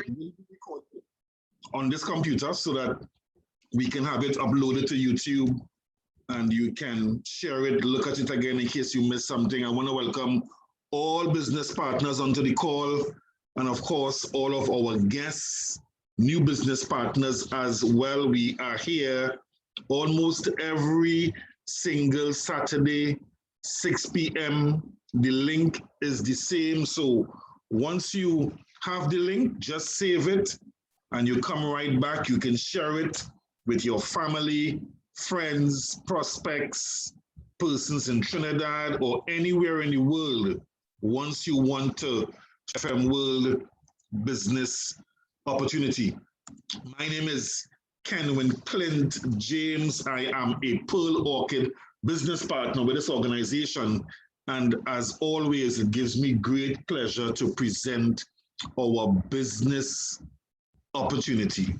will be recorded on this computer so that we can have it uploaded to YouTube and you can share it, look at it again in case you missed something. I want to welcome all business partners onto the call, and of course, all of our guests, new business partners as well. We are here almost every single Saturday, 6 p.m. The link is the same. So once you have the link, just save it and you come right back. You can share it with your family, friends, prospects, persons in Trinidad or anywhere in the world once you want to FM World Business Opportunity. My name is Kenwyne Clint James. I am a Pearl Orchid business partner with this organization. And as always, it gives me great pleasure to present our business opportunity.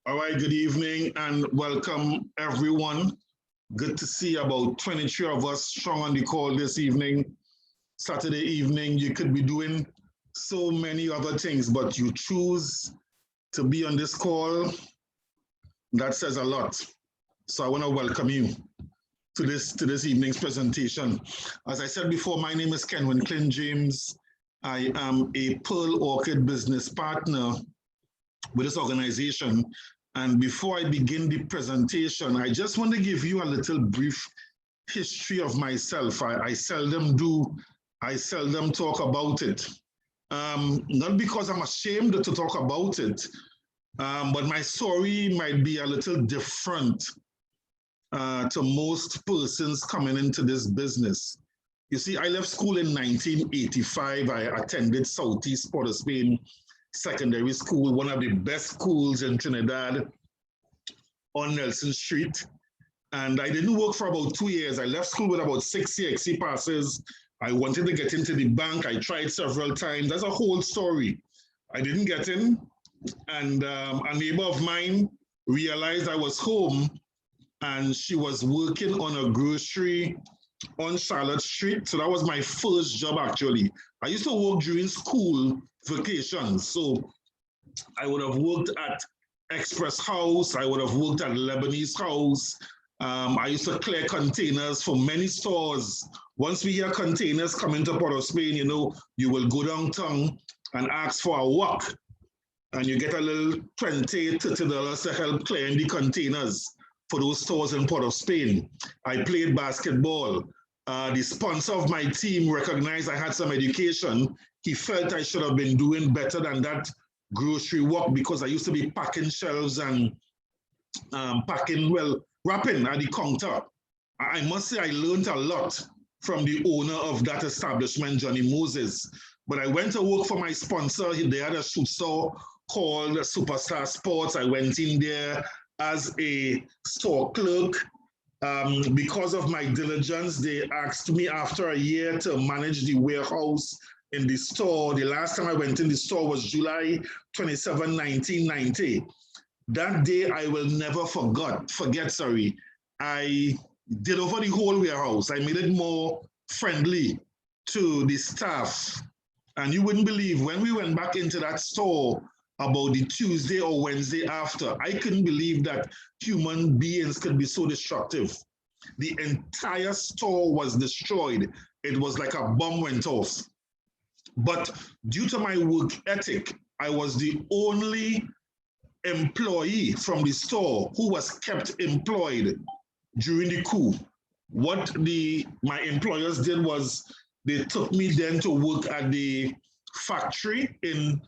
All right, good evening and welcome everyone. Good to see about 23 of us strong on the call this evening. Saturday evening, you could be doing so many other things, but you choose to be on this call. That says a lot. So I want to welcome you to this evening's presentation. As I said before, my name is Kenwyne Clint James. I am a Pearl Orchid business partner with this organization. And before I begin the presentation, I just want to give you a little brief history of myself. I seldom talk about it. Not because I'm ashamed to talk about it, But my story might be a little different to most persons coming into this business. You see, I left school in 1985. I attended Southeast Port of Spain Secondary School, one of the best schools in Trinidad on Nelson Street. And I didn't work for about 2 years. I left school with about 6 CXC passes. I wanted to get into the bank. I tried several times. That's a whole story. I didn't get in. And a neighbor of mine realized I was home, and she was working on a grocery on Charlotte Street. So that was my first job, actually. I used to work during school vacations. So I would have worked at Express House. I would have worked at Lebanese House. I used to clear containers for many stores. Once we hear containers coming to Port of Spain, you know, you will go downtown and ask for a walk, and you get a little $20, $30 to help clearing the containers for those stores in Port of Spain. I played basketball. The sponsor of my team recognized I had some education. He felt I should have been doing better than that grocery work because I used to be packing shelves and wrapping at the counter. I must say I learned a lot from the owner of that establishment, Johnny Moses. But I went to work for my sponsor. They had a shoe store called Superstar Sports. I went in there as a store clerk. Because of my diligence, they asked me after a year to manage the warehouse in the store. The last time I went in the store was July 27, 1990. That day I will never forget. I did over the whole warehouse. I made it more friendly to the staff. And you wouldn't believe, when we went back into that store about the Tuesday or Wednesday after, I couldn't believe that human beings could be so destructive. The entire store was destroyed. It was like a bomb went off. But due to my work ethic, I was the only employee from the store who was kept employed during the coup. What my employers did was they took me then to work at the factory in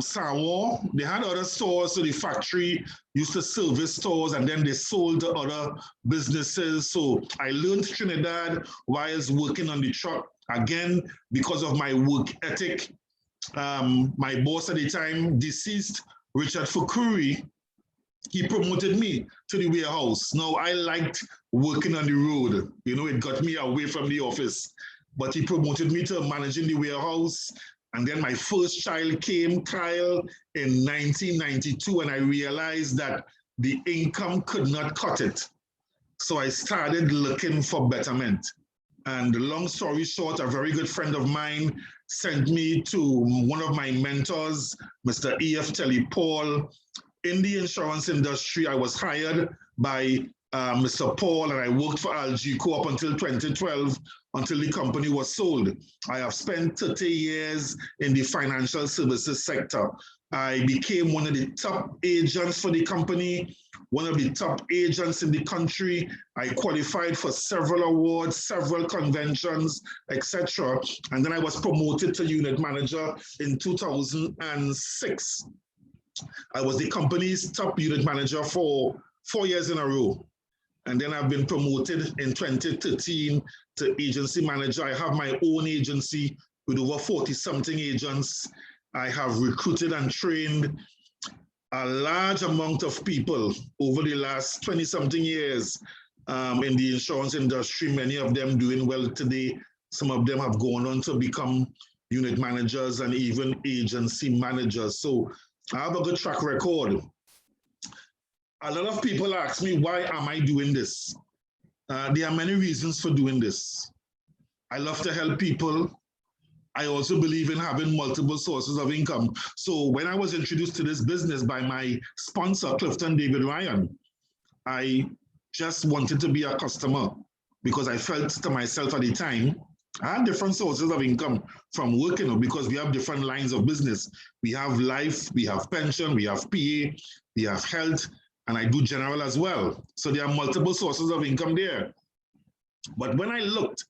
Samoa. They had other stores, so the factory used to service stores, and then they sold to other businesses. So I learned Trinidad whilst working on the truck. Again, because of my work ethic. My boss at the time, deceased, Richard Fukuri, he promoted me to the warehouse. Now, I liked working on the road. You know, it got me away from the office. But he promoted me to managing the warehouse. And then my first child came, Kyle, in 1992, and I realized that the income could not cut it. So I started looking for betterment. And long story short, a very good friend of mine sent me to one of my mentors, Mr. E.F. Telly Paul. In the insurance industry, I was hired by Mr. Paul, and I worked for Algeco up until 2012, until the company was sold. I have spent 30 years in the financial services sector. I became one of the top agents for the company, one of the top agents in the country. I qualified for several awards, several conventions, etc. And then I was promoted to unit manager in 2006. I was the company's top unit manager for 4 years in a row. And then I've been promoted in 2013 to agency manager. I have my own agency with over 40-something agents. I have recruited and trained a large amount of people over the last 20-something years in the insurance industry, many of them doing well today. Some of them have gone on to become unit managers and even agency managers. So I have a good track record. A lot of people ask me, why am I doing this? There are many reasons for doing this. I love to help people. I also believe in having multiple sources of income. So when I was introduced to this business by my sponsor, Clifton David Ryan, I just wanted to be a customer because I felt to myself at the time, I had different sources of income from working because we have different lines of business. We have life, we have pension, we have PA, we have health, and I do general as well. So there are multiple sources of income there. But when I looked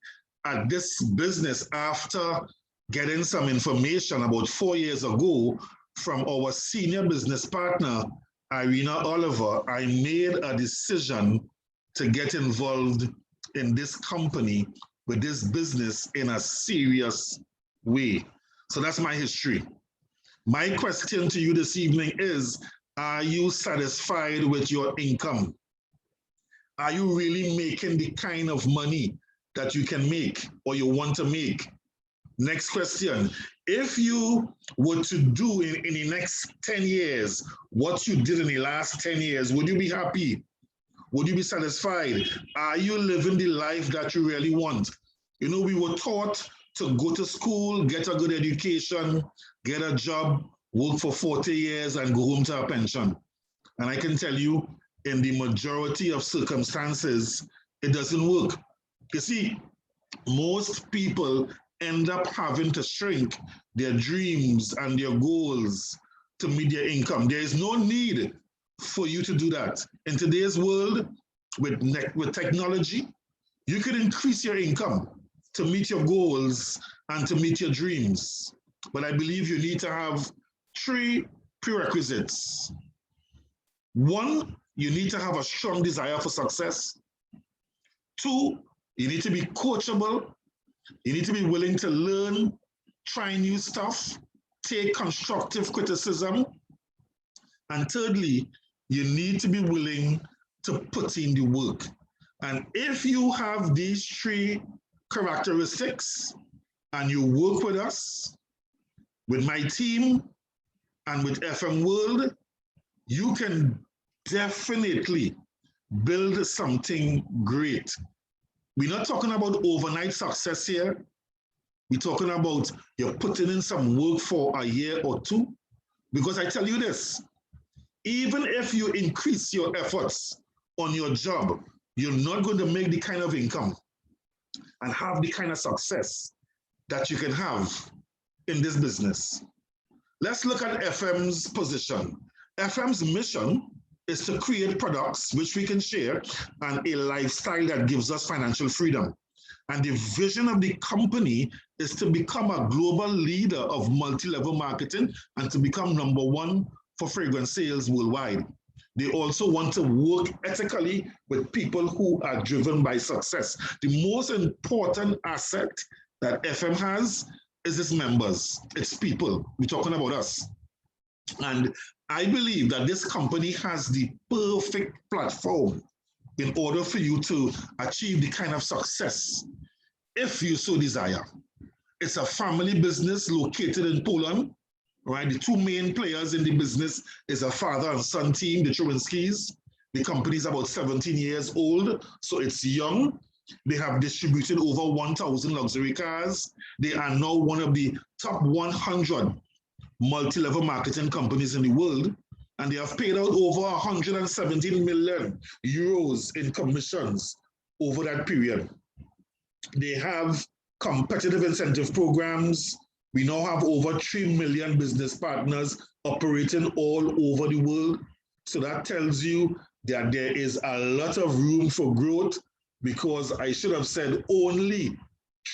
at this business after getting some information about 4 years ago, from our senior business partner, Irina Oliver, I made a decision to get involved in this company with this business in a serious way. So that's my history. My question to you this evening is, are you satisfied with your income? Are you really making the kind of money that you can make or you want to make? Next question. If you were to do in the next 10 years what you did in the last 10 years, would you be happy? Would you be satisfied? Are you living the life that you really want? You know, we were taught to go to school, get a good education, get a job, work for 40 years and go home to a pension. And I can tell you, in the majority of circumstances, it doesn't work. You see, most people end up having to shrink their dreams and their goals to meet their income. There is no need for you to do that. In today's world, with technology, you can increase your income to meet your goals and to meet your dreams. But I believe you need to have 3 prerequisites. 1, you need to have a strong desire for success. 2, you need to be coachable. You need to be willing to learn, try new stuff, take constructive criticism. And thirdly, you need to be willing to put in the work. And if you have these 3 characteristics and you work with us, with my team, and with FM World, you can definitely build something great. We're not talking about overnight success here. We're talking about you're putting in some work for a year or 2. Because I tell you this, even if you increase your efforts on your job, you're not going to make the kind of income and have the kind of success that you can have in this business. Let's look at FM's position. FM's mission is to create products which we can share and a lifestyle that gives us financial freedom. And the vision of the company is to become a global leader of multi-level marketing and to become #1 for fragrance sales worldwide. They also want to work ethically with people who are driven by success. The most important asset that FM has is its members, its people. We're talking about us. And I believe that this company has the perfect platform in order for you to achieve the kind of success, if you so desire. It's a family business located in Poland, right? The 2 main players in the business is a father and son team, the Chowinskis. The company is about 17 years old, so it's young. They have distributed over 1,000 luxury cars. They are now one of the top 100 multi-level marketing companies in the world, and they have paid out over 117 million euros in commissions over that period. They have competitive incentive programs. We now have over 3 million business partners operating all over the world. So that tells you that there is a lot of room for growth, because I should have said only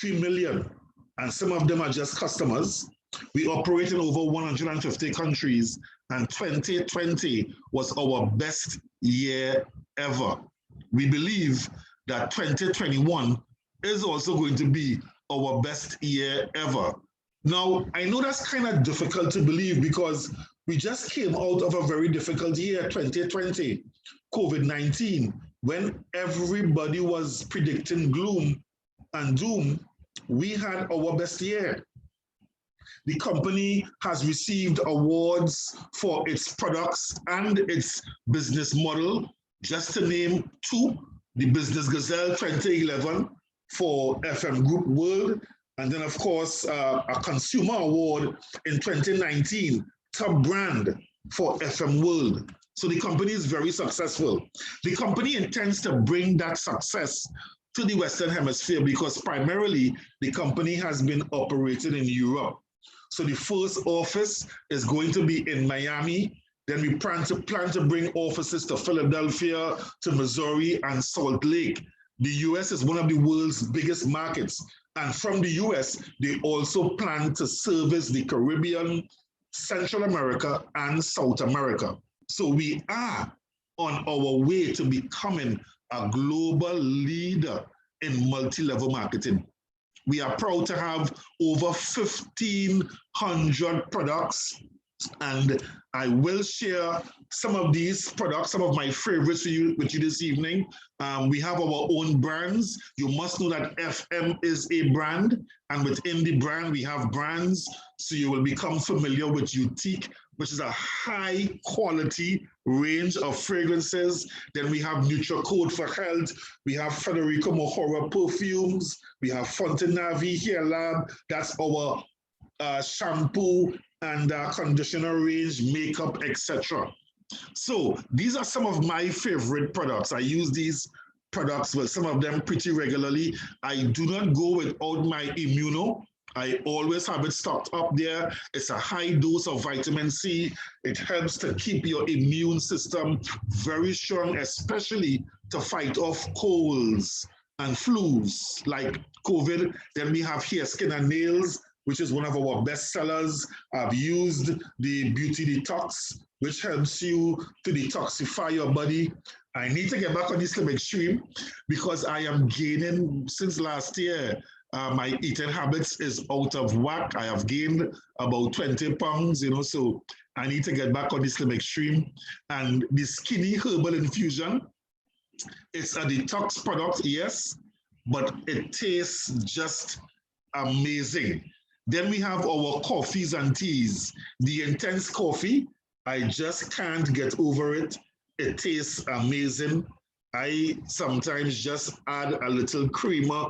3 million, and some of them are just customers. We operate in over 150 countries, and 2020 was our best year ever. We believe that 2021 is also going to be our best year ever. Now, I know that's kind of difficult to believe because we just came out of a very difficult year, 2020, COVID-19, when everybody was predicting gloom and doom. We had our best year. The company has received awards for its products and its business model. Just to name 2, the Business Gazelle 2011 for FM Group World, and then of course a consumer award in 2019, top brand for FM World. So the company is very successful. The company intends to bring that success to the Western Hemisphere because primarily the company has been operated in Europe. So the first office is going to be in Miami. Then we plan to bring offices to Philadelphia, to Missouri, and Salt Lake. The US is one of the world's biggest markets. And from the US, they also plan to service the Caribbean, Central America, and South America. So we are on our way to becoming a global leader in multi-level marketing. We are proud to have over 1,500 products, and I will share some of these products, some of my favorites with you this evening. We have our own brands. You must know that FM is a brand, and within the brand, we have brands. So you will become familiar with Utique, which is a high quality range of fragrances. Then we have NutriCode for health. We have Federico Mohora perfumes. We have Fontenavi Hair Lab. That's our shampoo and conditioner range, makeup, etc. So these are some of my favorite products. I use these products, well, some of them pretty regularly. I do not go without my Immuno. I always have it stocked up there. It's a high dose of vitamin C. It helps to keep your immune system very strong, especially to fight off colds and flus like COVID. Then we have hair, skin, and nails, which is one of our best sellers. I've used the Beauty Detox, which helps you to detoxify your body. I need to get back on the Slim Extreme because I am gaining since last year. My eating habits is out of whack. I have gained about 20 pounds, so I need to get back on the Slim Extreme. And the Skinny Herbal Infusion, it's a detox product, yes, but it tastes just amazing. Then we have our coffees and teas. The Intense Coffee, I just can't get over it. It tastes amazing. I sometimes just add a little creamer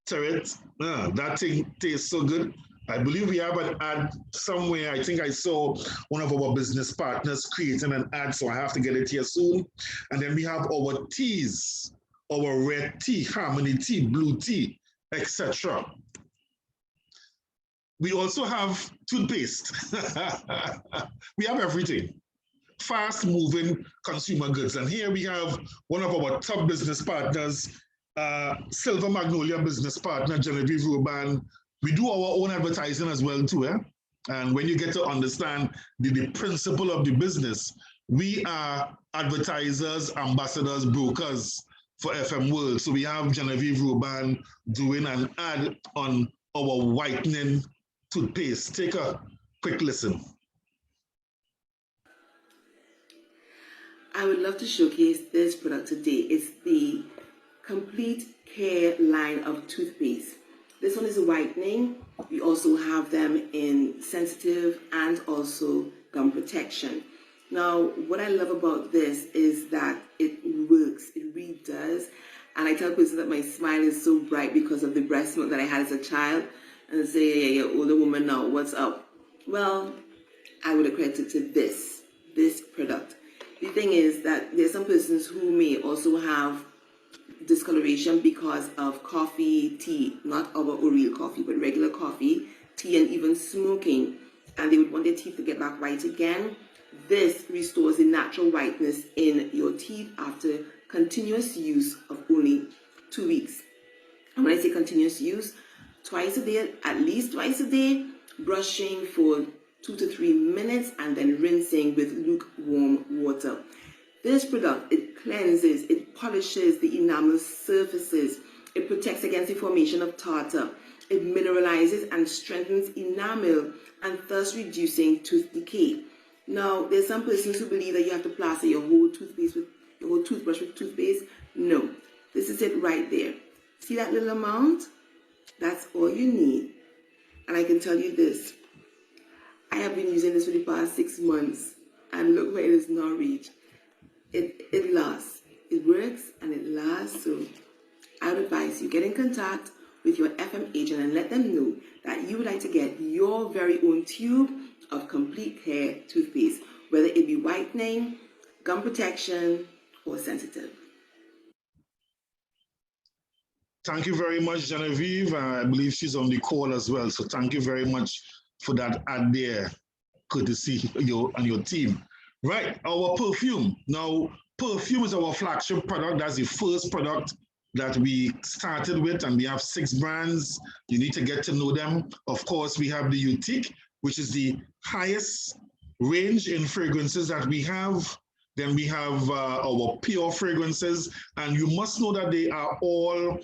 to it. That thing tastes so good. I believe we have an ad somewhere. I think I saw one of our business partners creating an ad, so I have to get it here soon. And then we have our teas, our red tea, harmony tea, blue tea, etc. We also have toothpaste. We have everything. Fast-moving consumer goods. And here we have one of our top business partners, Silver Magnolia business partner, Genevieve Roban. We do our own advertising as well too. And when you get to understand the principle of the business, we are advertisers, ambassadors, brokers for FM World. So we have Genevieve Roban doing an ad on our whitening toothpaste. Take a quick listen. I would love to showcase this product today. It's the Complete Care line of toothpaste. This one is a whitening. We also have them in sensitive and also gum protection. Now, what I love about this is that it works. It really does. And I tell people that my smile is so bright because of the breast milk that I had as a child. And they say, yeah, you're an older woman now, what's up? Well, I would accredit it to this product. The thing is that there's some persons who may also have discoloration because of coffee, tea, not our real coffee, but regular coffee, tea, and even smoking. And they would want their teeth to get back white again. This restores the natural whiteness in your teeth after continuous use of only 2 weeks. And when I say continuous use, twice a day, at least twice a day, brushing for 2 to 3 minutes and then rinsing with lukewarm water. This product, it cleanses, it polishes the enamel surfaces, it protects against the formation of tartar, it mineralizes and strengthens enamel and thus reducing tooth decay. Now, there's some persons who believe that you have to plaster your whole toothpaste with your whole toothbrush with toothpaste. No, this is it right there. See that little amount? That's all you need. And I can tell you this, I have been using this for the past 6 months and look where it is now reached. It lasts. It works and it lasts. So I would advise you get in contact with your FM agent and let them know that you would like to get your very own tube of Complete Care toothpaste, whether it be whitening, gum protection, or sensitive. Thank you very much, Genevieve. I believe she's on the call as well. So thank you very much for that ad there. Good to see you and your team. Right, our perfume. Now, perfume is our flagship product. That's the first product that we started with, and we have 6 brands. You need to get to know them. Of course, we have the Utique, which is the highest range in fragrances that we have. Then we have our pure fragrances, and you must know that they are all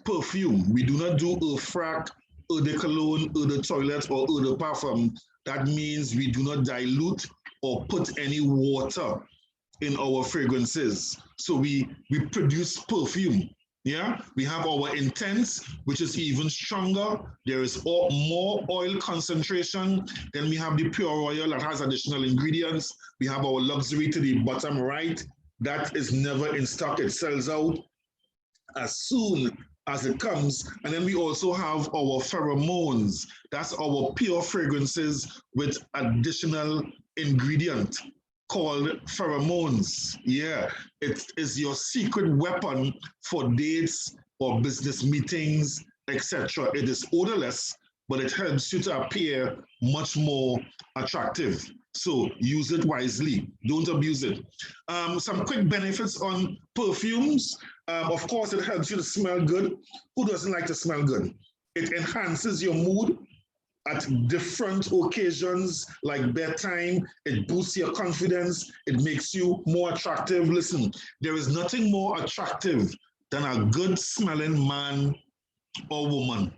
perfume. We do not do eau frac, eau de cologne, eau de toilette, or eau de parfum. That means we do not dilute or put any water in our fragrances. So we produce perfume. Yeah, we have our intense, which is even stronger. There is more oil concentration. Then we have the pure oil that has additional ingredients. We have our luxury to the bottom right. That is never in stock. It sells out as soon as it comes. And then we also have our pheromones. That's our pure fragrances with additional ingredient called pheromones. Yeah, it is your secret weapon for dates or business meetings, etc. It is odorless, but it helps you to appear much more attractive. So use it wisely. Don't abuse it. Some quick benefits on perfumes. Of course, it helps you to smell good. Who doesn't like to smell good? It enhances your mood at different occasions like bedtime. It boosts your confidence. It makes you more attractive. Listen, there is nothing more attractive than a good smelling man or woman.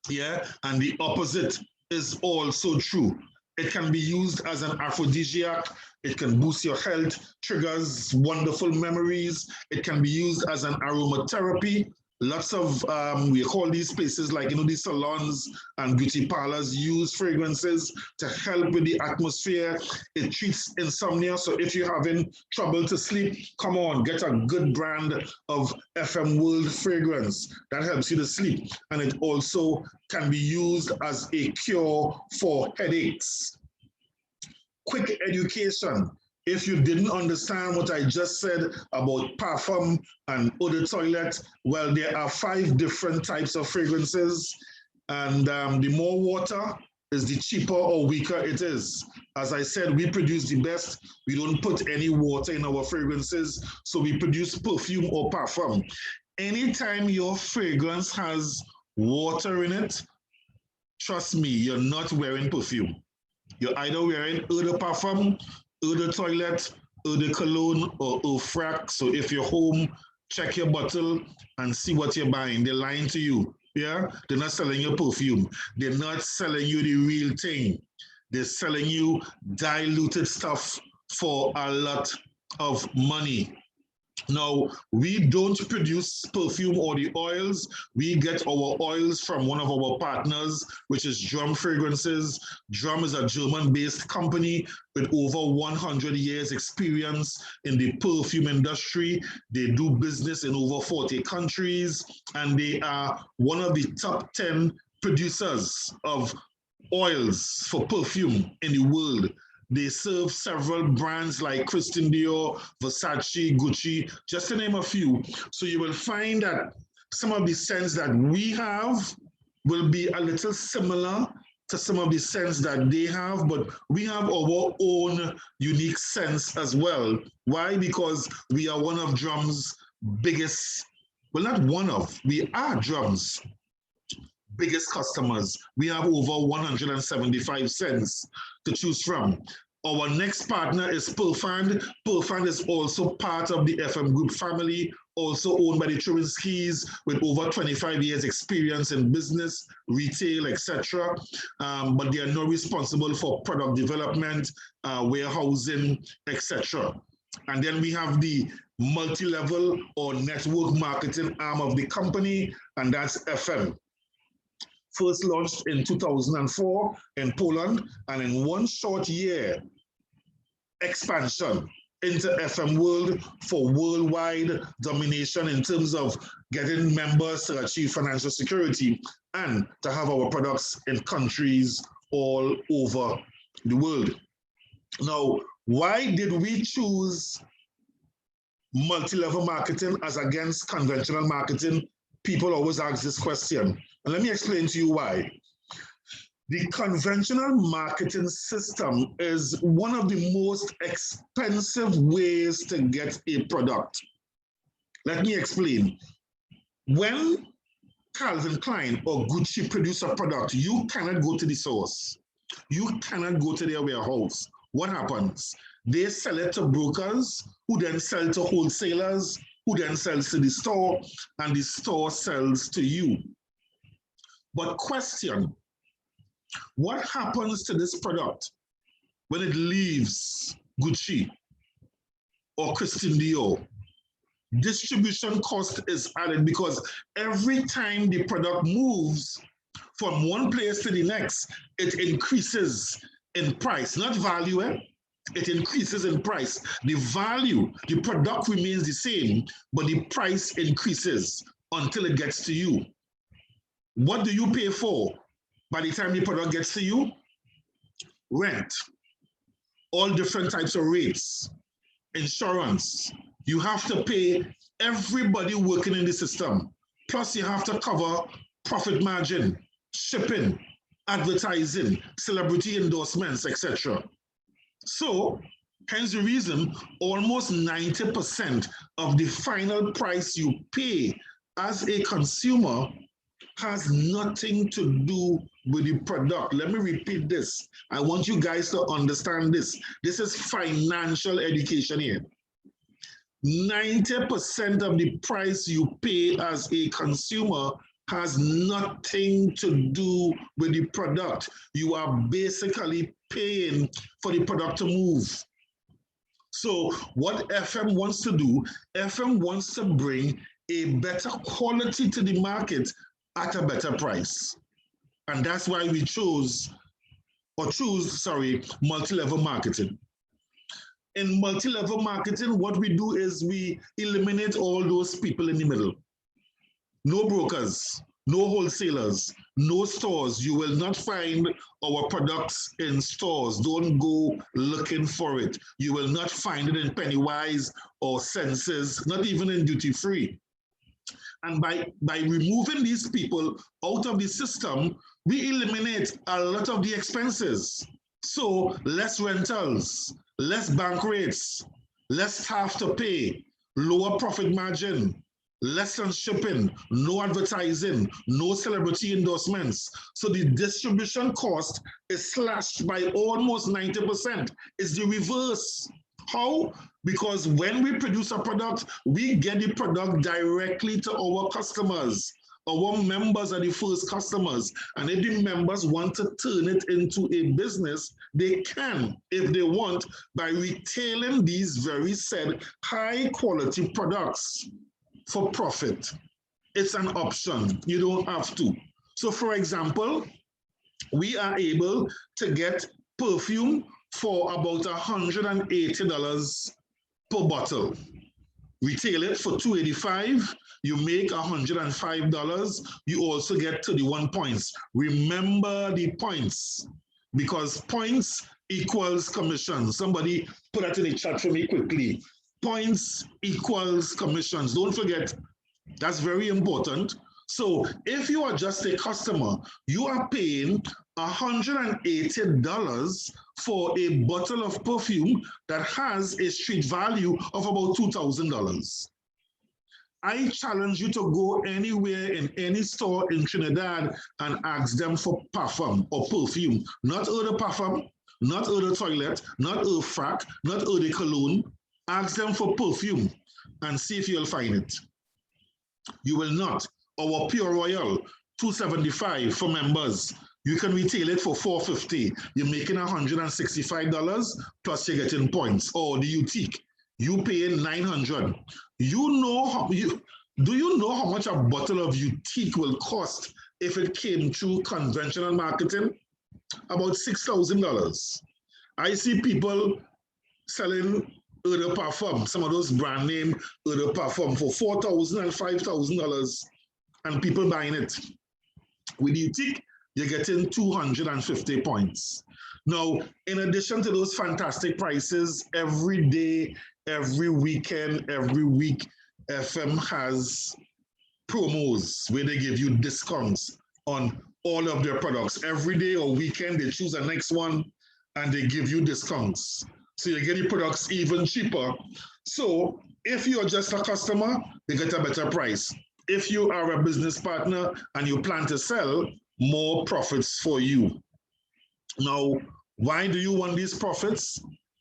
Yeah, and the opposite is also true. It can be used as an aphrodisiac. It can boost your health, triggers wonderful memories. It can be used as an aromatherapy. Lots of, we call these places like, these salons and beauty parlors use fragrances to help with the atmosphere. It treats insomnia. So if you're having trouble to sleep, come on, get a good brand of FM World fragrance that helps you to sleep. And it also can be used as a cure for headaches. Quick education. If you didn't understand what I just said about parfum and eau de toilette, well, there are 5 different types of fragrances. And the more water is, the cheaper or weaker it is. As I said, we produce the best. We don't put any water in our fragrances. So we produce perfume or parfum. Anytime your fragrance has water in it, trust me, you're not wearing perfume. You're either wearing eau de parfum, eau de toilette, eau de cologne, or eau frac. So if you're home, check your bottle and see what you're buying. They're lying to you. Yeah, they're not selling you perfume. They're not selling you the real thing. They're selling you diluted stuff for a lot of money. Now, we don't produce perfume or the oils. We get our oils from one of our partners, which is Drum Fragrances. Drum is a German-based company with over 100 years experience in the perfume industry. They do business in over 40 countries, and they are one of the top 10 producers of oils for perfume in the world. They serve several brands like Christian Dior, Versace, Gucci, just to name a few. So you will find that some of the scents that we have will be a little similar to some of the scents that they have, but we have our own unique scents as well. Why? Because we are one of Drum's biggest, well, not one of, we are Drum's biggest customers. We have over 175 scents to choose from. Our next partner is Perfand. Perfand is also part of the FM Group family, also owned by the Truinskis with over 25 years experience in business, retail, etc. But they are not responsible for product development, warehousing, etc. And then we have the multi-level or network marketing arm of the company, and that's FM. First launched in 2004 in Poland, and in one short year, expansion into FM World for worldwide domination in terms of getting members to achieve financial security and to have our products in countries all over the world. Now, why did we choose multi-level marketing as against conventional marketing? People always ask this question. And let me explain to you why. The conventional marketing system is one of the most expensive ways to get a product. Let me explain. When Calvin Klein or Gucci produce a product, you cannot go to the source. You cannot go to their warehouse. What happens? They sell it to brokers, who then sell to wholesalers, who then sells to the store, and the store sells to you. But question, what happens to this product when it leaves Gucci or Christian Dior? Distribution cost is added because every time the product moves from one place to the next, it increases in price, not value, it increases in price. The value, the product remains the same, but the price increases until it gets to you. What do you pay for by the time the product gets to you? Rent, all different types of rates, insurance. You have to pay everybody working in the system. Plus you have to cover profit margin, shipping, advertising, celebrity endorsements, etc. So, hence the reason almost 90% of the final price you pay as a consumer has nothing to do with the product. Let me repeat this. I want you guys to understand this. This is financial education here. 90% of the price you pay as a consumer has nothing to do with the product. You are basically paying for the product to move. So what FM wants to do, FM wants to bring a better quality to the market at a better price. And that's why we choose multi-level marketing. In multi-level marketing, what we do is we eliminate all those people in the middle. No brokers, no wholesalers, no stores. You will not find our products in stores. Don't go looking for it. You will not find it in Pennywise or Senses, not even in duty free. And by removing these people out of the system, we eliminate a lot of the expenses. So less rentals, less bank rates, less staff to pay, lower profit margin, less on shipping, no advertising, no celebrity endorsements. So the distribution cost is slashed by almost 90%. It's the reverse. How? Because when we produce a product, we get the product directly to our customers. Our members are the first customers. And if the members want to turn it into a business, they can, if they want, by retailing these very said high quality products for profit. It's an option. You don't have to. So for example, we are able to get perfume for about $180 per bottle. Retail it for $285. You make $105. You also get 31 points. Remember the points, because points equals commission. Somebody put that in the chat for me quickly. Points equals commissions. Don't forget, that's very important. So if you are just a customer, you are paying $180 for a bottle of perfume that has a street value of about $2,000. I challenge you to go anywhere in any store in Trinidad and ask them for parfum or perfume, not eau de parfum, not eau de toilette, not eau frac, not eau de cologne. Ask them for perfume and see if you'll find it. You will not. Our Pure Royal, $275 for members. You can retail it for $450. You're making $165 plus you're getting points. Or the Utique, you paying $900. Do you know how much a bottle of Utique will cost if it came through conventional marketing? About $6,000. I see people selling eau de parfum, some of those brand name eau de parfum for $4,000 and $5,000, and people buying it. With Utique, you're getting 250 points. Now, in addition to those fantastic prices, every day, every weekend, every week, FM has promos where they give you discounts on all of their products. Every day or weekend, they choose the next one and they give you discounts. So you get your products even cheaper. So if you're just a customer, you get a better price. If you are a business partner and you plan to sell, more profits for you. Now, why do you want these profits?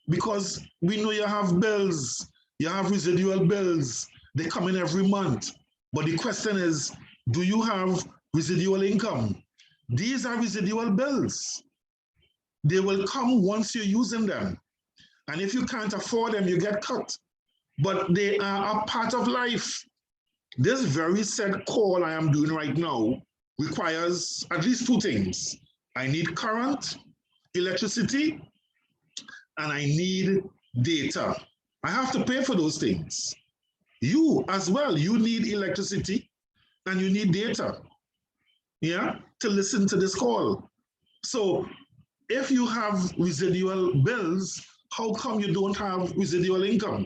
Because we know you have bills, you have residual bills, they come in every month. But the question is, do you have residual income? These are residual bills. They will come once you're using them. And if you can't afford them, you get cut. But they are a part of life. This very said call I am doing right now requires at least two things. I need current, electricity, and I need data. I have to pay for those things. You as well, you need electricity and you need data, yeah, to listen to this call. So if you have residual bills, how come you don't have residual income?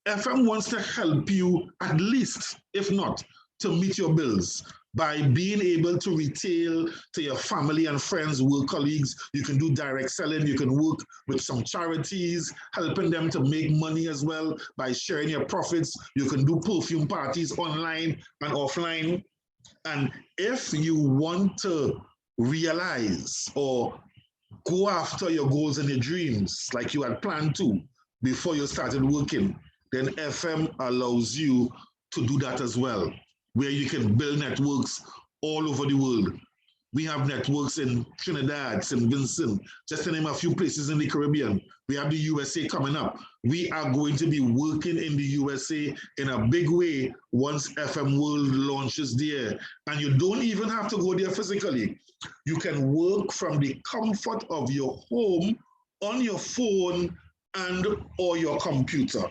FM wants to help you at least, if not, to meet your bills by being able to retail to your family and friends, work colleagues. You can do direct selling. You can work with some charities, helping them to make money as well by sharing your profits. You can do perfume parties online and offline. And if you want to realize or go after your goals and your dreams like you had planned to before you started working, then FM allows you to do that as well, where you can build networks all over the world. We have networks in Trinidad, St. Vincent, just to name a few places in the Caribbean. We have the USA coming up. We are going to be working in the USA in a big way once FM World launches there. And you don't even have to go there physically. You can work from the comfort of your home, on your phone, and or your computer.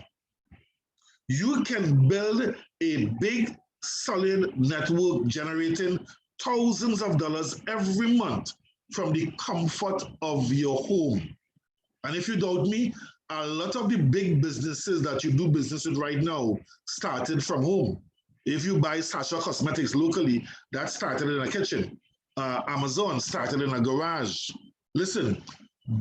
You can build a big, solid network generating thousands of dollars every month from the comfort of your home. And if you doubt me, a lot of the big businesses that you do business with right now started from home. If you buy Sasha Cosmetics locally, that started in a kitchen. Amazon started in a garage. Listen,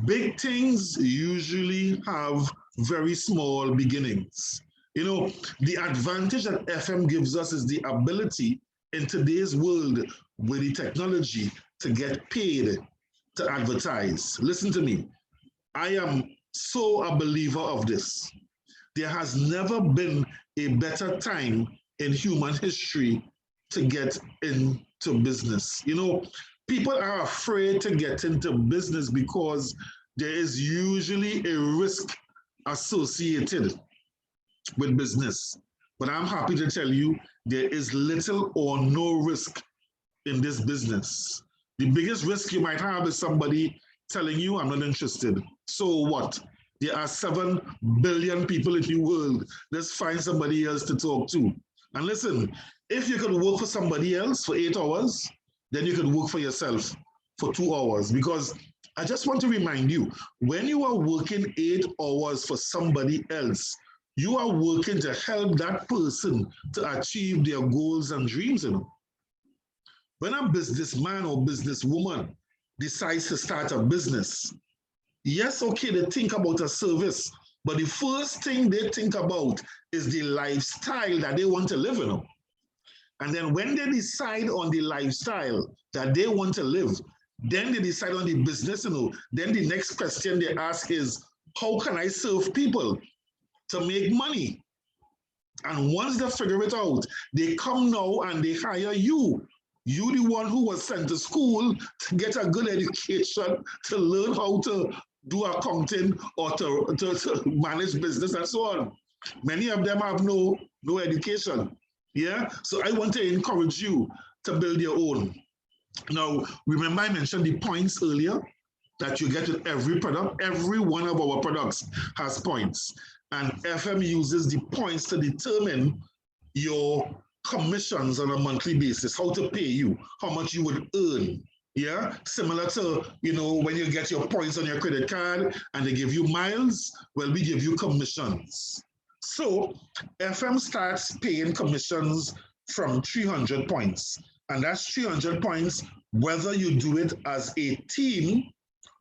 big things usually have very small beginnings. You know, the advantage that FM gives us is the ability in today's world with the technology to get paid to advertise. Listen to me. I am so a believer of this. There has never been a better time in human history to get into business. You know, people are afraid to get into business because there is usually a risk associated with business. But I'm happy to tell you there is little or no risk in this business. The biggest risk you might have is somebody telling you, I'm not interested. So what? There are 7 billion people in the world. Let's find somebody else to talk to. And listen, if you could work for somebody else for 8 hours, then you could work for yourself for 2 hours. Because I just want to remind you, when you are working 8 hours for somebody else, you are working to help that person to achieve their goals and dreams. You know? When a businessman or businesswoman decides to start a business, yes, okay, they think about a service, but the first thing they think about is the lifestyle that they want to live in. And then when they decide on the lifestyle that they want to live, then they decide on the business, then the next question they ask is, how can I serve people to make money? And once they figure it out, they come now and they hire you. You, the one who was sent to school to get a good education, to learn how to do accounting or to manage business and so on. Many of them have no education. Yeah. So I want to encourage you to build your own. Now, remember I mentioned the points earlier that you get with every product. Every one of our products has points. And FM uses the points to determine your commissions on a monthly basis, how to pay you, how much you would earn. Yeah, similar to, when you get your points on your credit card and they give you miles, well, we give you commissions. So FM starts paying commissions from 300 points. And that's 300 points, whether you do it as a team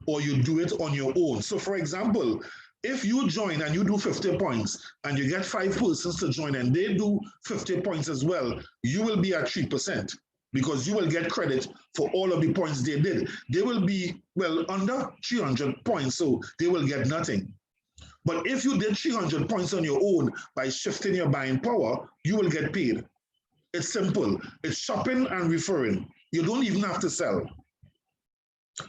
or you do it on your own. So for example, if you join and you do 50 points and you get 5 persons to join and they do 50 points as well, you will be at 3%. because you will get credit for all of the points they did. They will be, well, under 300 points, so they will get nothing. But if you did 300 points on your own by shifting your buying power, you will get paid. It's simple. It's shopping and referring. You don't even have to sell.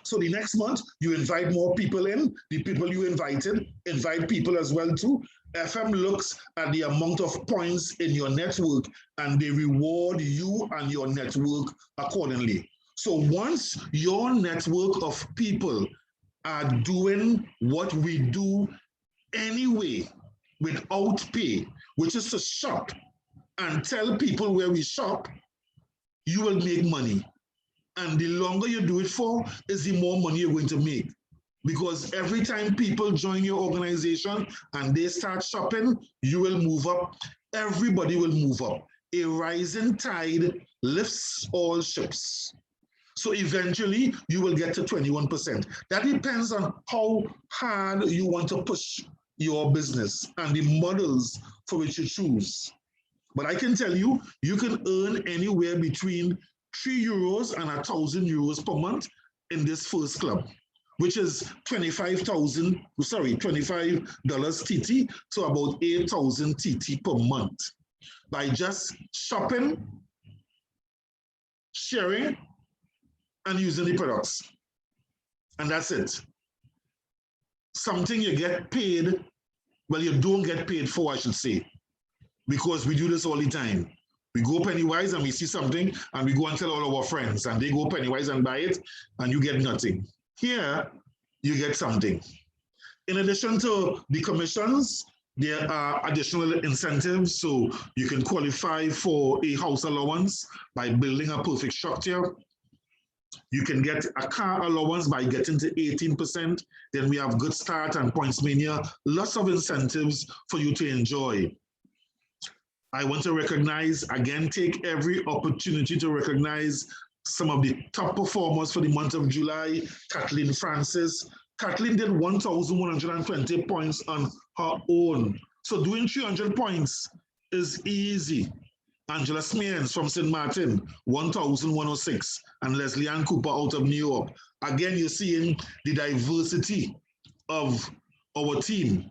So the next month, you invite more people in. The people you invited, invite people as well too. FM looks at the amount of points in your network and they reward you and your network accordingly. So once your network of people are doing what we do anyway without pay, which is to shop and tell people where we shop, you will make money. And the longer you do it for, is the more money you're going to make. Because every time people join your organization and they start shopping, you will move up. Everybody will move up. A rising tide lifts all ships. So eventually, you will get to 21%. That depends on how hard you want to push your business and the models for which you choose. But I can tell you, you can earn anywhere between €3 and €1,000 per month in this first club, which is $25 TT to about 8,000 TT per month by just shopping, sharing, and using the products. And that's it. Something you get paid, well, you don't get paid for, I should say, because we do this all the time. We go Pennywise and we see something and we go and tell all our friends and they go Pennywise and buy it and you get nothing. Here, you get something. In addition to the commissions, there are additional incentives. So you can qualify for a house allowance by building a perfect structure. You can get a car allowance by getting to 18%. Then we have Good Start and Points Mania. Lots of incentives for you to enjoy. I want to recognize, again, take every opportunity to recognize some of the top performers for the month of July. Kathleen Francis. Kathleen did 1,120 points on her own. So doing 300 points is easy. Angela Smearns from St. Martin, 1,106. And Leslie Ann Cooper out of New York. Again, you're seeing the diversity of our team.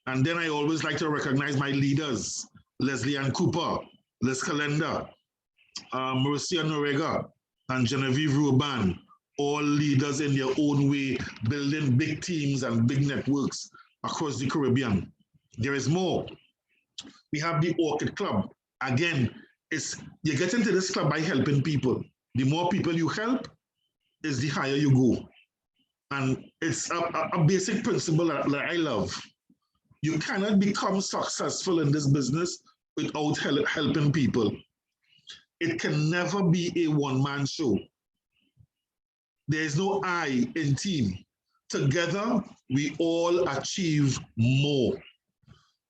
And then I always like to recognize my leaders. Leslie Ann Cooper, Les Calenda, Marcia Norega, and Genevieve Roban, all leaders in their own way, building big teams and big networks across the Caribbean. There is more. We have the Orchid Club. Again, you get into this club by helping people. The more people you help, is the higher you go. And it's a basic principle that I love. You cannot become successful in this business without helping people. It can never be a one-man show. There is no I in team. Together, we all achieve more.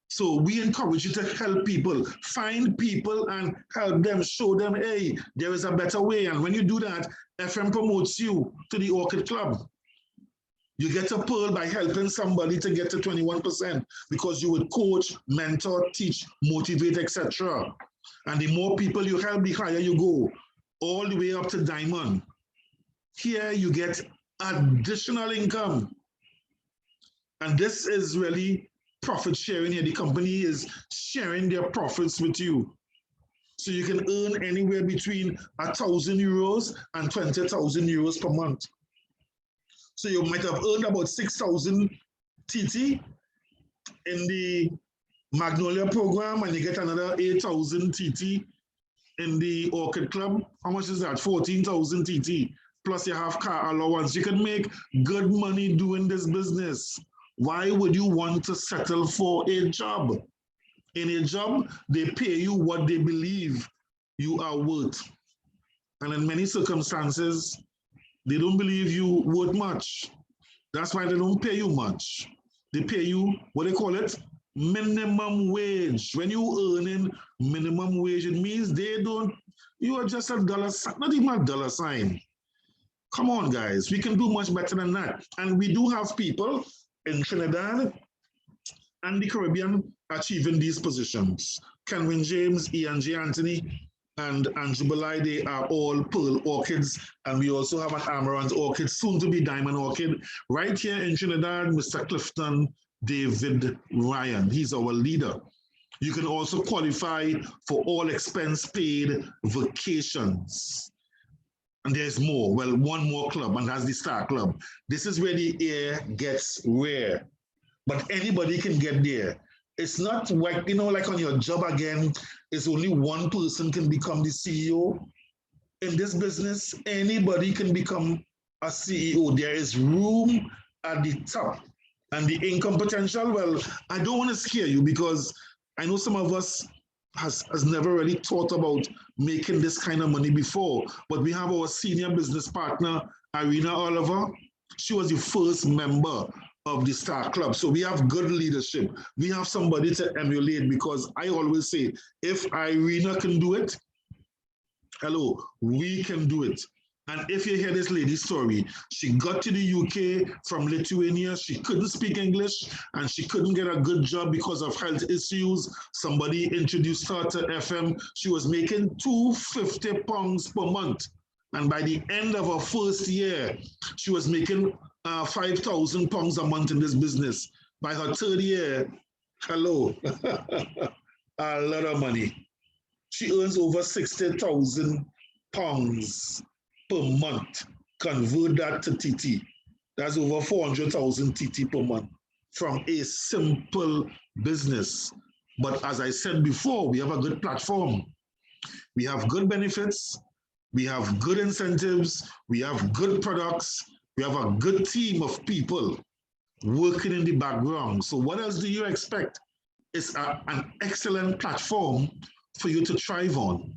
So we encourage you to help people, find people and help them, show them, hey, there is a better way. And when you do that, FM promotes you to the Orchid Club. You get a pearl by helping somebody to get to 21% because you would coach, mentor, teach, motivate, etc. And the more people you help, the higher you go, all the way up to diamond. Here you get additional income. And this is really profit sharing here. The company is sharing their profits with you. So you can earn anywhere between €1,000 and €20,000 per month. So you might have earned about 6,000 TT in the Magnolia program, and you get another 8,000 TT in the Orchid Club. How much is that? 14,000 TT. Plus you have car allowance. You can make good money doing this business. Why would you want to settle for a job? In a job, they pay you what they believe you are worth. And in many circumstances, they don't believe you worth much. That's why they don't pay you much. They pay you, what they call it, minimum wage. When you earning minimum wage, it means they don't, you are just a dollar, not even a dollar sign. Come on, guys, we can do much better than that. And we do have people in Trinidad and the Caribbean achieving these positions. Kenwyne James, Ian J. Anthony, and Jubilee, they are all pearl orchids. And we also have an amaranth orchid, soon to be diamond orchid. Right here in Trinidad, Mr. Clifton David Ryan, he's our leader. You can also qualify for all expense paid vacations. And there's more. Well, one more club, and that's the Star Club. This is where the air gets rare, but anybody can get there. It's not like, like on your job again, it's only one person can become the CEO. In this business, anybody can become a CEO. There is room at the top. And the income potential, well, I don't want to scare you because I know some of us has never really thought about making this kind of money before, but we have our senior business partner, Irina Oliver. She was the first member of the Star Club. So we have good leadership. We have somebody to emulate, because I always say, if Irina can do it, hello, we can do it. And if you hear this lady's story, she got to the UK from Lithuania. She couldn't speak English and she couldn't get a good job because of health issues. Somebody introduced her to FM. She was making £250 per month. And by the end of her first year, she was making £5,000 a month in this business. By her third year, hello, a lot of money. She earns over £60,000 per month. Convert that to TT. That's over 400,000 TT per month from a simple business. But as I said before, we have a good platform. We have good benefits. We have good incentives. We have good products. We have a good team of people working in the background. So what else do you expect? It's an excellent platform for you to thrive on.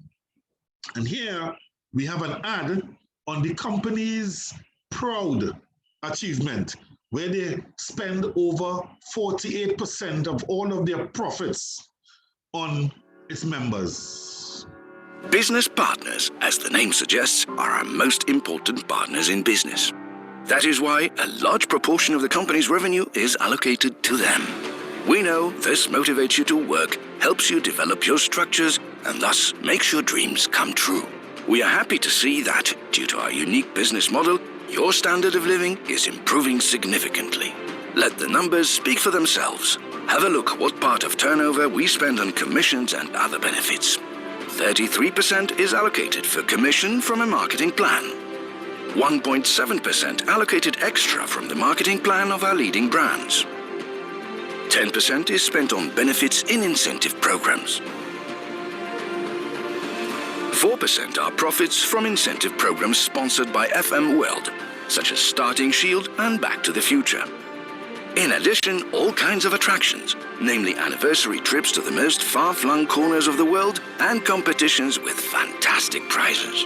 And here we have an ad on the company's proud achievement, where they spend over 48% of all of their profits on its members. Business partners, as the name suggests, are our most important partners in business. That is why a large proportion of the company's revenue is allocated to them. We know this motivates you to work, helps you develop your structures, and thus makes your dreams come true. We are happy to see that, due to our unique business model, your standard of living is improving significantly. Let the numbers speak for themselves. Have a look what part of turnover we spend on commissions and other benefits. 33% is allocated for commission from a marketing plan. 1.7% allocated extra from the marketing plan of our leading brands. 10% is spent on benefits in incentive programs. 4% are profits from incentive programs sponsored by FM World, such as Starting Shield and Back to the Future. In addition, all kinds of attractions, namely anniversary trips to the most far-flung corners of the world and competitions with fantastic prizes.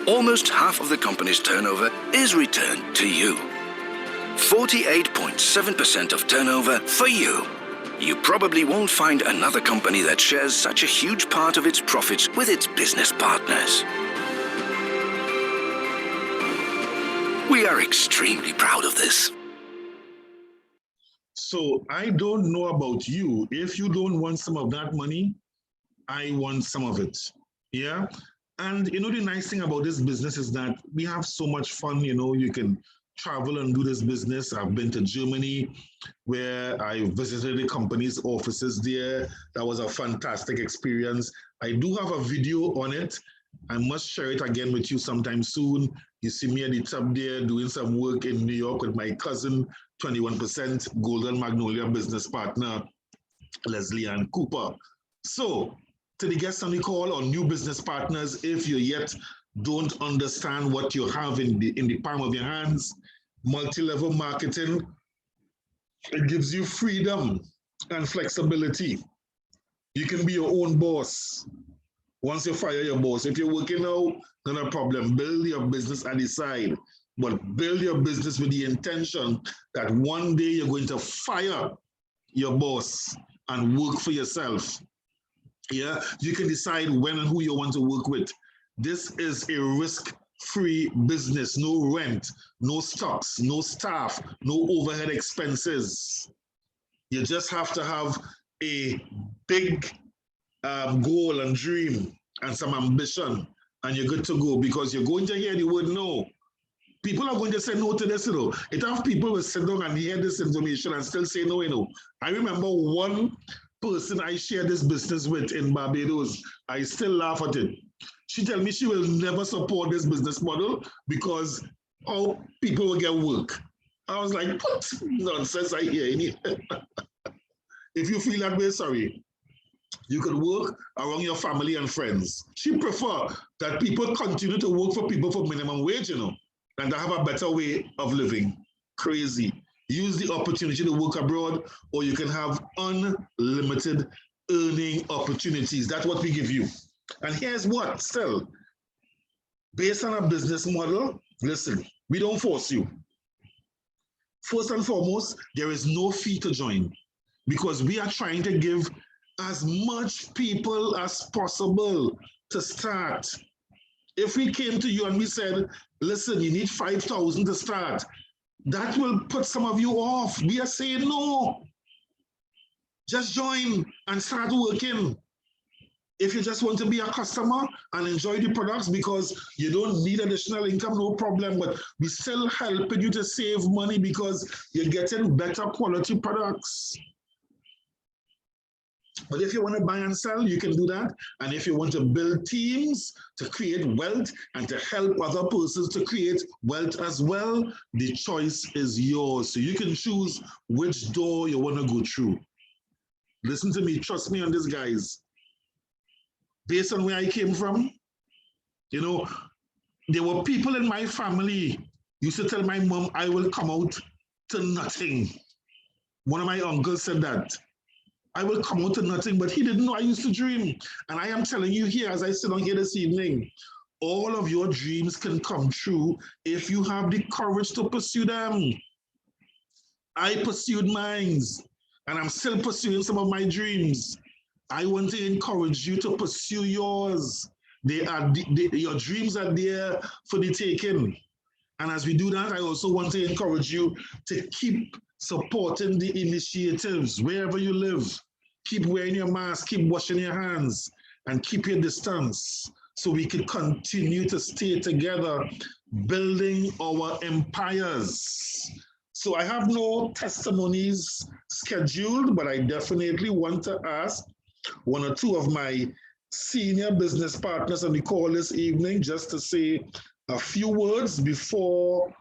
Almost half of the company's turnover is returned to you. 48.7% of turnover for you. You probably won't find another company that shares such a huge part of its profits with its business partners. We are extremely proud of this. So I don't know about you. If you don't want some of that money, I want some of it. Yeah. And the nice thing about this business is that we have so much fun. You can travel and do this business. I've been to Germany, where I visited the company's offices there. That was a fantastic experience. I do have a video on it. I must share it again with you sometime soon. You see me at the top there doing some work in New York with my cousin, 21% Golden Magnolia business partner, Leslie Ann Cooper. So to the guests on the call or new business partners, if you yet don't understand what you have in the palm of your hands, multi-level marketing, it gives you freedom and flexibility. You can be your own boss once you fire your boss. If you're working now, not a problem. Build your business at the side, but build your business with the intention that one day you're going to fire your boss and work for yourself. Yeah, you can decide when and who you want to work with. This is a risk-free business. No rent, no stocks, no staff, no overhead expenses. You just have to have a big goal and dream and some ambition, and you're good to go, because you're going to hear the word no. People are going to say no to this, you know. It have people will sit down and hear this information and still say no, you know. I remember one person I shared this business with in Barbados. I still laugh at it. She tell me she will never support this business model because how people will get work. I was like, what nonsense I hear. If you feel that way, sorry. You could work around your family and friends. She prefer that people continue to work for people for minimum wage, you know, and to have a better way of living. Crazy. Use the opportunity to work abroad, or you can have unlimited earning opportunities. That's what we give you. And here's what, still, based on a business model, listen, we don't force you. First and foremost, there is no fee to join, because we are trying to give as much people as possible to start. If we came to you and we said, listen, you need 5,000 to start, that will put some of you off. We are saying no. Just join and start working. If you just want to be a customer and enjoy the products because you don't need additional income, no problem, but we still helping you to save money because you're getting better quality products. But if you want to buy and sell, you can do that. And if you want to build teams to create wealth and to help other persons to create wealth as well, the choice is yours. So you can choose which door you want to go through. Listen to me, trust me on this, guys. Based on where I came from, you know, there were people in my family used to tell my mom, I will come out to nothing. One of my uncles said that. I will come out to nothing, but he didn't know I used to dream. And I am telling you here, as I sit on here this evening, all of your dreams can come true if you have the courage to pursue them. I pursued mine, and I'm still pursuing some of my dreams. I want to encourage you to pursue yours. Your dreams are there for the taking. And as we do that, I also want to encourage you to keep supporting the initiatives wherever you live. Keep wearing your mask, keep washing your hands, and keep your distance so we can continue to stay together, building our empires. So I have no testimonies scheduled, but I definitely want to ask one or two of my senior business partners on the call this evening just to say a few words before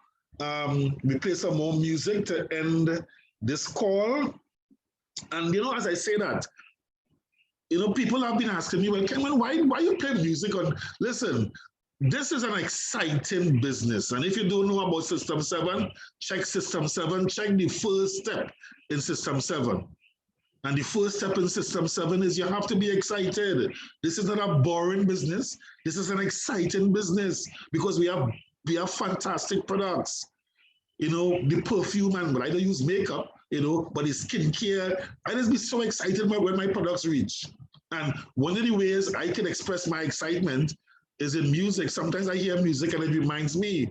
we play some more music to end this call. And, you know, as I say that, you know, people have been asking me, well, Kenwyne, why you play music on? Listen, this is an exciting business. And if you don't know about System 7, check System 7, check the first step in System 7. And the first step in System 7 is you have to be excited. This is not a boring business. This is an exciting business because we have fantastic products. You know, the perfume, and I don't use makeup, you know, but the skincare. I just be so excited when my products reach. And one of the ways I can express my excitement is in music. Sometimes I hear music and it reminds me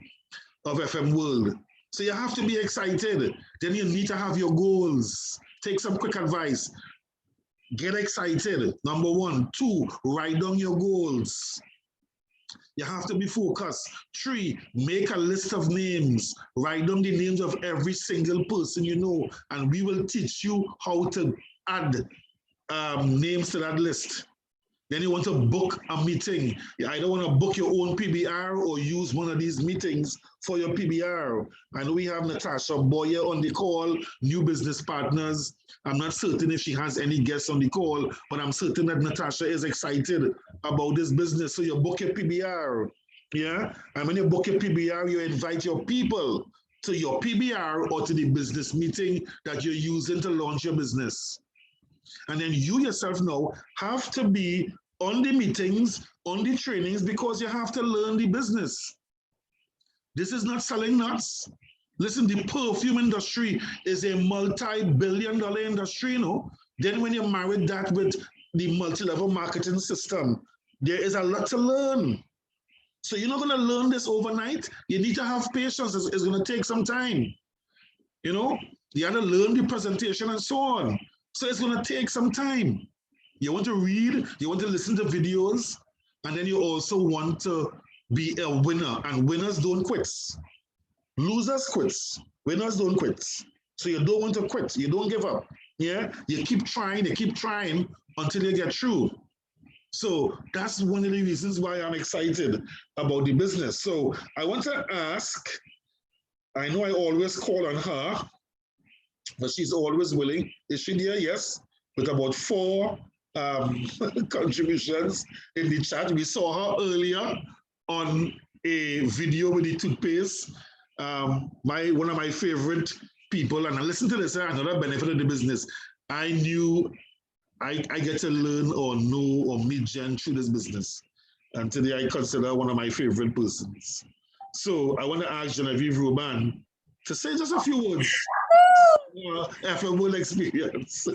of FM World. So you have to be excited. Then you need to have your goals. Take some quick advice. Get excited, number 1. 2, write down your goals. You have to be focused. 3, make a list of names. Write down the names of every single person you know, and we will teach you how to add names to that list. Then you want to book a meeting. You either want to book your own PBR or use one of these meetings for your PBR. I know we have Natasha, Boyea on the call, new business partners. I'm not certain if she has any guests on the call, but I'm certain that Natasha is excited about this business. So you book your PBR, yeah? And when you book your PBR, you invite your people to your PBR or to the business meeting that you're using to launch your business. And then you yourself now have to be on the meetings, on the trainings, because you have to learn the business. This is not selling nuts. Listen, the perfume industry is a multi-billion-dollar industry, you know. Then when you marry that with the multi-level marketing system, there is a lot to learn. So you're not going to learn this overnight. You need to have patience. It's going to take some time. You know, you have to learn the presentation and so on. So it's going to take some time. You want to read, you want to listen to videos, and then you also want to be a winner, and winners don't quit. Losers quits. Winners don't quit. So you don't want to quit. You don't give up. Yeah, you keep trying until you get through. So that's one of the reasons why I'm excited about the business. So I want to ask, I know I always call on her, but she's always willing. Is she there? Yes. With about 4 contributions in the chat. We saw her earlier on a video with the toothpaste. One of my favorite people, and I listen to this, another benefit of the business. I knew I get to learn or know or meet Jen through this business. And today I consider one of my favorite persons. So I want to ask Genevieve Roban to say just a few words. FM World experience.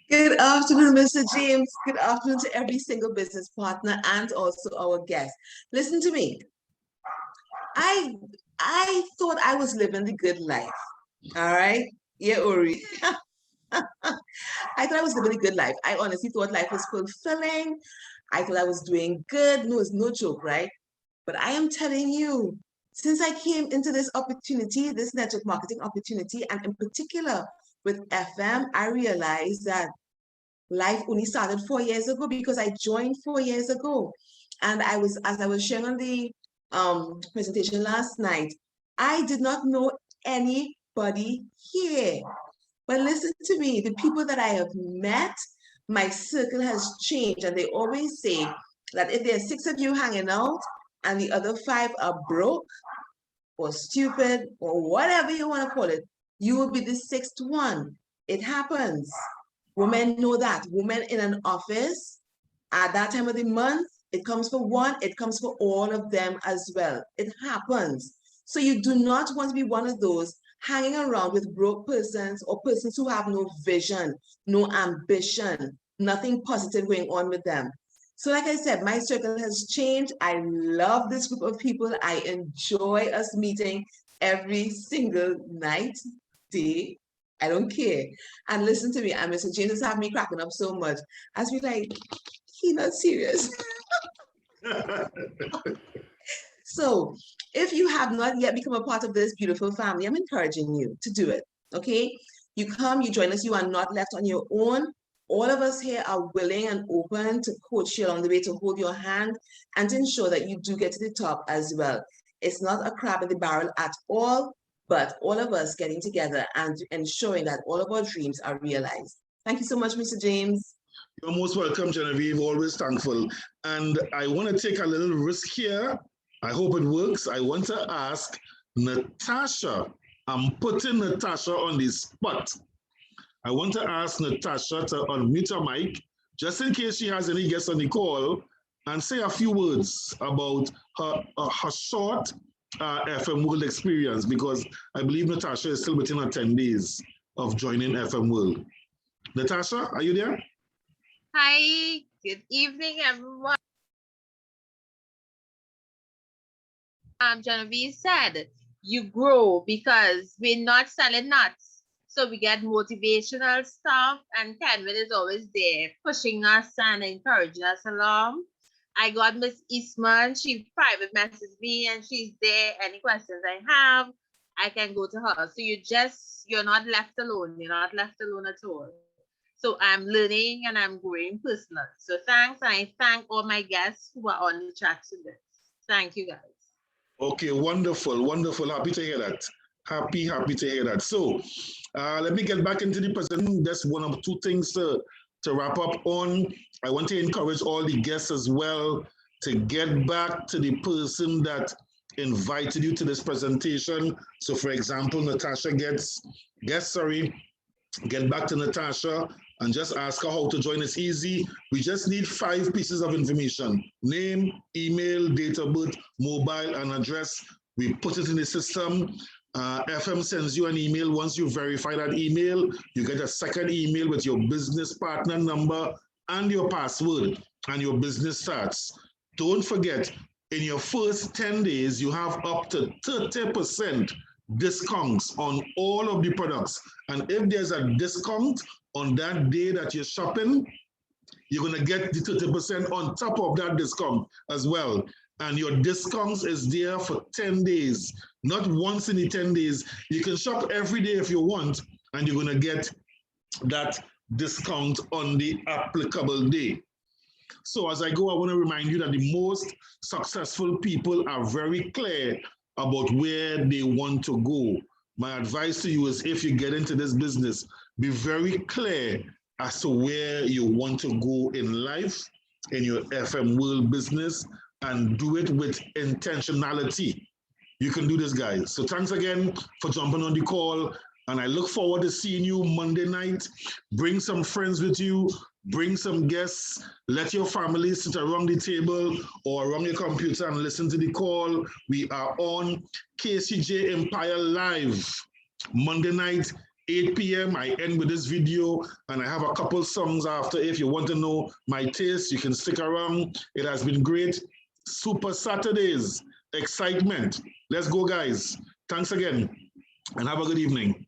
Good afternoon, Mr. James. Good afternoon to every single business partner and also our guests. Listen to me. I thought I was living the good life. All right? Yeah, Uri. I thought I was living a good life. I honestly thought life was fulfilling. I thought I was doing good. No, it's no joke, right? But I am telling you, since I came into this opportunity, this network marketing opportunity, and in particular with FM, I realized that life only started 4 years ago because I joined 4 years ago. And as I was sharing on the presentation last night, I did not know anybody here. But listen to me, the people that I have met, my circle has changed. And they always say that if there's 6 of you hanging out and the other 5 are broke or stupid or whatever you want to call it, you will be the 6th one. It happens. Women know that. Women in an office at that time of the month, it comes for one, it comes for all of them as well. It happens. So you do not want to be one of those hanging around with broke persons or persons who have no vision, no ambition, nothing positive going on with them. So like I said, my circle has changed. I love this group of people. I enjoy us meeting every single night, day. I don't care. And listen to me, and Mr. James has had me cracking up so much. As we like, he's not serious. So if you have not yet become a part of this beautiful family, I'm encouraging you to do it, okay? You come, you join us, you are not left on your own. All of us here are willing and open to coach you along the way, to hold your hand and to ensure that you do get to the top as well. It's not a crab in the barrel at all, but all of us getting together and ensuring that all of our dreams are realized. Thank you so much, Mr. James. You're most welcome, Genevieve, always thankful. And I want to take a little risk here. I hope it works. I want to ask Natasha. I'm putting Natasha on the spot. I want to ask Natasha to unmute her mic, just in case she has any guests on the call, and say a few words about her short FM World experience, because I believe Natasha is still within her 10 days of joining FM World. Natasha, are you there? Hi, good evening, everyone. Genevieve said, you grow because we're not selling nuts. So we get motivational stuff, and Kenwyne is always there pushing us and encouraging us along. I got Miss Eastman, she private messaged me and she's there. Any questions I have, I can go to her. So you're not left alone. You're not left alone at all. So I'm learning and I'm growing personally. So thanks, and I thank all my guests who are on the chat today. Thank you, guys. Okay, wonderful, wonderful. Happy to hear that. Happy to hear that. So let me get back into the presentation. There's 1 or 2 things to wrap up on. I want to encourage all the guests as well to get back to the person that invited you to this presentation. So for example, Natasha get back to Natasha and just ask her how to join. It's easy. We just need 5 pieces of information: name, email, date of birth, mobile, and address. We put it in the system. FM sends you an email. Once you verify that email, you get a second email with your business partner number and your password, and your business starts. Don't forget, in your first 10 days, you have up to 30% discounts on all of the products. And if there's a discount on that day that you're shopping, you're going to get the 30% on top of that discount as well. And your discounts is there for 10 days, not once in the 10 days. You can shop every day if you want, and you're going to get that discount on the applicable day. So as I go, I want to remind you that the most successful people are very clear about where they want to go. My advice to you is, if you get into this business, be very clear as to where you want to go in life, in your FM world business, and do it with intentionality. You can do this, guys. So thanks again for jumping on the call, and I look forward to seeing you Monday night. Bring some friends with you, bring some guests, let your family sit around the table or around your computer and listen to the call. We are on KCJ Empire Live, Monday night, 8 p.m. I end with this video, and I have a couple songs after. If you want to know my taste, you can stick around. It has been great. Super Saturdays, excitement. Let's go, guys. Thanks again, and have a good evening.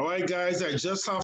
All right, guys, I just have